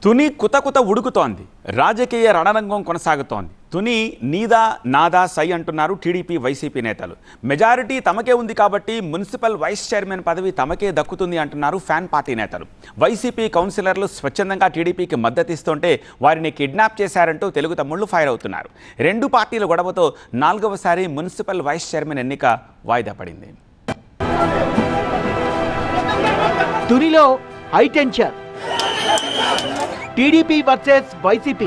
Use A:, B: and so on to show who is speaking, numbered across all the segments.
A: తుని కుతకుత ఉడుకుతోంది. రాజకీయ రణరంగం కొనసాగుతోంది. తుని నీదా నాదా సై అంటున్నారు టీడీపీ వైసీపీ నేతలు. మెజారిటీ తమకే ఉంది కాబట్టి మున్సిపల్ వైస్ చైర్మన్ పదవి తమకే దక్కుతుంది అంటున్నారు ఫ్యాన్ పార్టీ నేతలు. వైసీపీ కౌన్సిలర్లు స్వచ్ఛందంగా టీడీపీకి మద్దతిస్తుంటే వారిని కిడ్నాప్ చేశారంటూ తెలుగు తమ్ముళ్లు ఫైర్ అవుతున్నారు. రెండు పార్టీల గొడవతో 4వసారి మున్సిపల్ వైస్ చైర్మన్ ఎన్నిక వాయిదా పడింది.
B: తునిలో high tension. TDP versus YCP.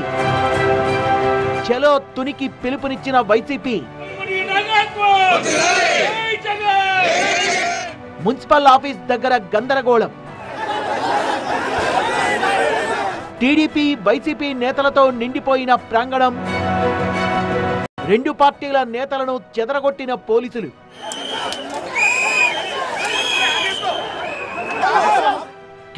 B: చలో తునికి పిలుపునిచ్చిన వైసీపీ. మున్సిపల్ ఆఫీస్ దగ్గర గందరగోళం. టీడీపీ వైసీపీ నేతలతో నిండిపోయిన ప్రాంగణం. రెండు పార్టీల నేతలను చెదరగొట్టిన పోలీసులు.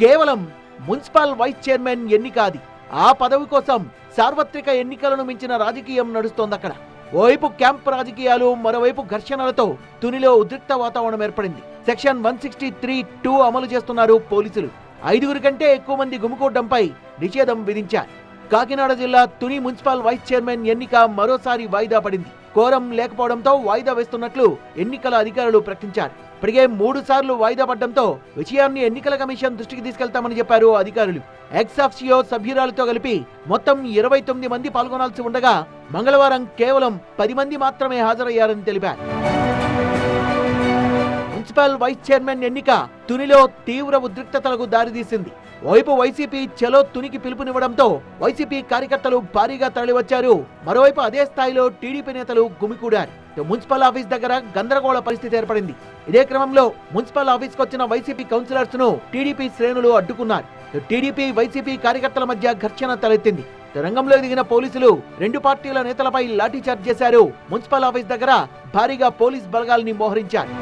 B: కేవలం మున్సిపల్ వైస్ చైర్మన్ ఎన్నిక అది. ఆ పదవి కోసం సార్వత్రిక ఎన్నికలను మించిన రాజకీయం నడుస్తోంది అక్కడ. ఓవైపు క్యాంప్ రాజకీయాలు, మరోవైపు ఘర్షణలతో తునిలో ఉద్రిక్త వాతావరణం ఏర్పడింది. సెక్షన్ 163(2) అమలు చేస్తున్నారు పోలీసులు. 5 కంటే ఎక్కువ మంది గుమికూడడంపై నిషేధం విధించారు. కాకినాడ జిల్లా తుని మున్సిపల్ వైస్ చైర్మన్ ఎన్నిక మరోసారి వాయిదా పడింది. కోరం లేకపోవడంతో వాయిదా వేస్తున్నట్లు ఎన్నికల అధికారులు ప్రకటించారు. ఇప్పటికే 3 సార్లు వాయిదా పడడంతో విషయాన్ని ఎన్నికల కమిషన్ దృష్టికి తీసుకెళ్తామని చెప్పారు అధికారులు. ఎక్స్ అఫిషియో సభ్యురాలతో కలిపి మొత్తం 29 మంది పాల్గొనాల్సి ఉండగా మంగళవారం కేవలం 10 మంది మాత్రమే హాజరయ్యారని తెలిపారు. మున్సిపల్ వైస్ చైర్మన్ ఎన్నిక తునిలో తీవ్ర ఉద్రిక్తతలకు దారితీసింది. ఓవైపు వైసీపీ చలో తునికి పిలుపునివ్వడంతో వైసీపీ కార్యకర్తలు భారీగా తరలివచ్చారు. మరోవైపు అదే స్థాయిలో టీడీపీ నేతలు గుమికూడారు. మున్సిపల్ ఆఫీస్ దగ్గర గందరగోళ పరిస్థితి ఏర్పడింది. ఇదే క్రమంలో మున్సిపల్ ఆఫీస్ కు వచ్చిన వైసీపీ కౌన్సిలర్స్ ను టీడీపీ శ్రేణులు అడ్డుకున్నారు. టీడీపీ వైసీపీ కార్యకర్తల మధ్య ఘర్షణ తలెత్తింది. రంగంలో దిగిన పోలీసులు రెండు పార్టీల నేతలపై లాఠీచార్జ్ చేశారు. మున్సిపల్ ఆఫీస్ దగ్గర భారీగా పోలీస్ బలగాల్ని మోహరించారు.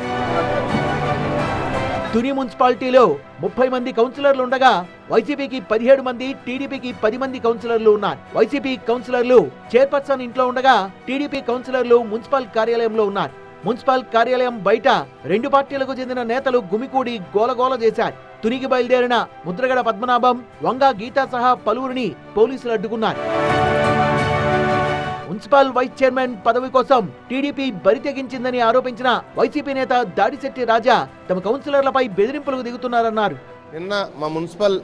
B: తుని మున్సిపాలిటీలో 30 మంది కౌన్సిలర్లు ఉండగా వైసీపీకి 17 మంది, టీడీపీకి 10 మంది కౌన్సిలర్లు ఉన్నారు. వైసీపీ కౌన్సిలర్లు చైర్పర్సన్ ఇంట్లో ఉండగా టీడీపీ కౌన్సిలర్లు మున్సిపల్ కార్యాలయంలో ఉన్నారు. మున్సిపల్ కార్యాలయం బయట రెండు పార్టీలకు చెందిన నేతలు గుమికూడి గోలగోల చేశారు. తునికి బయలుదేరిన ముద్రగడ పద్మనాభం, వంగా గీతా సహా పలువురిని పోలీసులు అడ్డుకున్నారు. మున్సిపల్ వైస్ చైర్మన్ పదవి కోసం టీడీపీ బరితెగించిందని ఆరోపించిన వైసీపీ నేత దాడిశెట్టి రాజా తమ కౌన్సిలర్లపై బెదిరింపులకు దిగుతున్నారన్నారు.
C: నిన్న మా మున్సిపల్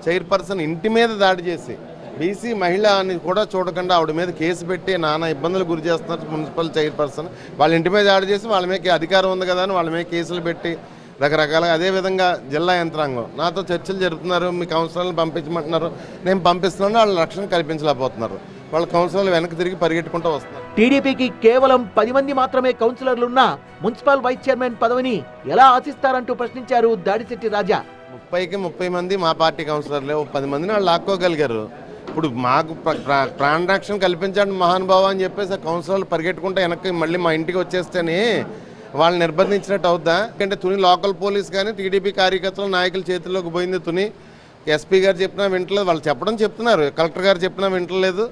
C: చైర్పర్సన్ ఇంటి మీద దాడి చేసి బీసీ మహిళ అని కూడా చూడకుండా ఆవిడ మీద కేసు పెట్టి నానా ఇబ్బందులు గురి చేస్తున్నారు మున్సిపల్ చైర్పర్సన్. వాళ్ళ ఇంటి మీద దాడి చేసి వాళ్ళ మీద అధికారం ఉంది కదా అని వాళ్ళ మీద కేసులు పెట్టి రకరకాలుగా. అదేవిధంగా జిల్లా యంత్రాంగం నాతో చర్చలు జరుపుతున్నారు, మీ కౌన్సిలర్లు పంపించమంటున్నారు, నేను పంపిస్తున్నాను, వాళ్ళ రక్షణ కల్పించలేకపోతున్నారు. వాళ్ళ కౌన్సిలర్లు వెనక్కి తిరిగి పరిగెట్టుకుంటూ వస్తున్నారు.
B: టీడీపీకి కేవలం 10 మంది మాత్రమే కౌన్సిలర్లున్నా మున్సిపల్ వైస్ చైర్మన్ పదవిని ఎలా ఆశిస్తారంటూ ప్రశ్నించారు దాడిశెట్టి రాజా.
C: 30కి 30 మంది మా పార్టీ కౌన్సిలర్లే 10 మందిని వాళ్ళు లాక్కోగలిగారు. ఇప్పుడు మాకు ప్రాణరక్షణ కల్పించండి మహానుభావ అని చెప్పేసి ఆ కౌన్సిలర్లు పరిగెట్టుకుంటే వెనక్కి మళ్ళీ మా ఇంటికి వచ్చేస్తేనే వాళ్ళు నిర్బంధించినట్టు అవుద్దా? అంటే తుని లోకల్ పోలీస్ కానీ టీడీపీ కార్యకర్తల నాయకుల చేతుల్లోకి పోయింది తుని. ఎస్పీ గారు చెప్పినా వింటలేదు, వాళ్ళు చెప్తున్నారు, కలెక్టర్ గారు చెప్పినా వింటలేదు,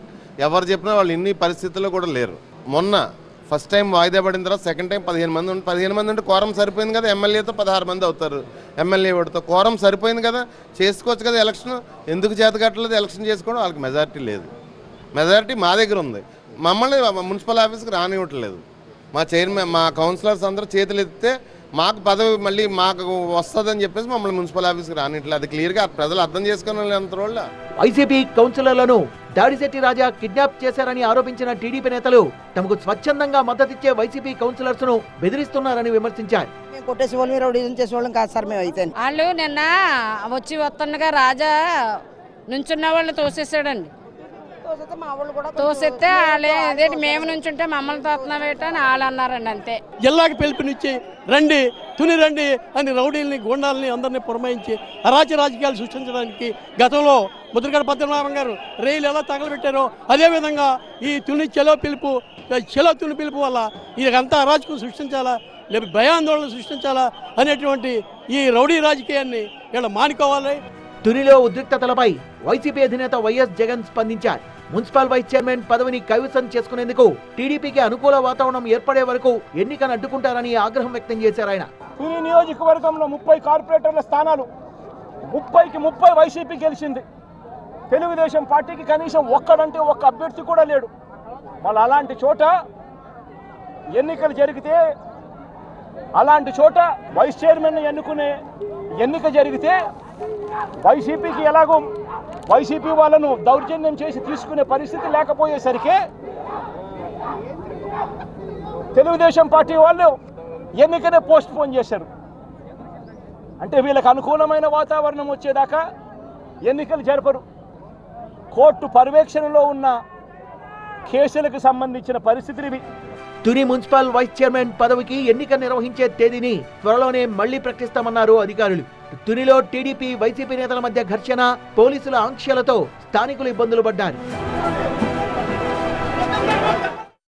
C: ఎవరు చెప్పినా వాళ్ళు ఇన్ని పరిస్థితుల్లో కూడా లేరు. మొన్న ఫస్ట్ టైం వాయిదా పడిన తర్వాత సెకండ్ టైం 15 మంది ఉంటే కోరం సరిపోయింది కదా. ఎమ్మెల్యేతో 16 మంది అవుతారు. ఎమ్మెల్యే ఓడితో కోరం సరిపోయింది కదా, చేసుకోవచ్చు కదా ఎలక్షన్. ఎందుకు చేతకట్టలేదు ఎలక్షన్ చేసుకోవడం? వాళ్ళకి మెజారిటీ లేదు. మెజారిటీ మా దగ్గర ఉంది. మమ్మల్ని మున్సిపల్ ఆఫీస్కి రానివ్వట్లేదు. మా చైర్మన్ మా కౌన్సిలర్స్ అందరూ చేతులు ఎత్తితే మాకు పదవి మళ్ళీ మాకు వస్తుందని చెప్పేసి మమ్మల్ని మున్సిపల్ ఆఫీస్కి రానిట్లేదు. అది క్లియర్గా ప్రజలు అర్థం చేసుకునే అంత రోజుల
B: వైసీపీ కౌన్సిలర్లను దాడిశెట్టి రాజా కిడ్నాప్ చేశారని ఆరోపించిన టీడీపీ నేతలు తమకు స్వచ్ఛందంగా మద్దతిచ్చే వైసీపీ కౌన్సిలర్స్ ను బెదిరిస్తున్నారని విమర్శించారు.
D: వాళ్ళు నిన్న వస్తుండగా రాజా నుంచున్న వాళ్ళని తోసేసాడండి. తోసేస్తే వాళ్ళు మేము నుంచుంటే మమ్మల్ని తోస్తున్నావేట అని వాళ్ళు అన్నారండి. అంతే.
E: జిల్లాకి పిలుపునిచ్చి రండి తుని రండి అని రౌడీల్ని గూండాలని అందరినీ పురమాయించి అరాచక రాజకీయాలు సృష్టించడానికి గతంలో ముద్రగడ పద్మనాభం గారు రైలు ఎలా తగలబెట్టారో అదేవిధంగా ఈ తుని చలో తుని పిలుపు వల్ల ఇదంతా అరాచకం సృష్టించాలా, లేకపోతే భయాందోళన సృష్టించాలా అనేటువంటి ఈ రౌడీ రాజకీయాన్ని వీళ్ళు మానుకోవాలి.
B: తునిలో ఉద్రిక్తతలపై వైసీపీ అధినేత వైఎస్ జగన్ స్పందించారు. మున్సిపల్ వైస్ చైర్మన్ పదవిని కైవసం చేసుకునేందుకు టీడీపీకి అనుకూల వాతావరణం ఏర్పడే వరకు ఎన్నికను అడ్డుకుంటారని ఆగ్రహం వ్యక్తం చేశారు ఆయన.
F: తుని నియోజకవర్గంలో 30 కార్పొరేటర్ల స్థానాలు 30కి 30 వైసీపీ గెలిచింది. తెలుగుదేశం పార్టీకి కనీసం ఒక్కడంటే ఒక్క అభ్యర్థి కూడా లేడు. మళ్ళీ అలాంటి చోట ఎన్నికలు జరిగితే, అలాంటి చోట వైస్ చైర్మన్ ఎన్నుకునే ఎన్నిక జరిగితే వైసీపీకి ఎలాగో వైసీపీ వాళ్ళను దౌర్జన్యం చేసి తీసుకునే పరిస్థితి లేకపోయేసరికి తెలుగుదేశం పార్టీ వాళ్ళు ఎన్నికనే పోస్ట్ పోన్ చేశారు. అంటే వీళ్ళకి అనుకూలమైన వాతావరణం వచ్చేదాకా ఎన్నికలు జరపరు. కోర్టు పర్యవేక్షణలో ఉన్న కేసులకు సంబంధించిన పరిస్థితులు ఇవి.
B: తుని మున్సిపల్ వైస్ చైర్మన్ పదవికి ఎన్నిక నిర్వహించే తేదీని త్వరలోనే మళ్లీ ప్రకటిస్తామన్నారు అధికారులు. తునిలో టీడీపీ వైసీపీ నేతల మధ్య ఘర్షణ, పోలీసుల ఆంక్షలతో స్థానికులు ఇబ్బందులు పడ్డారు.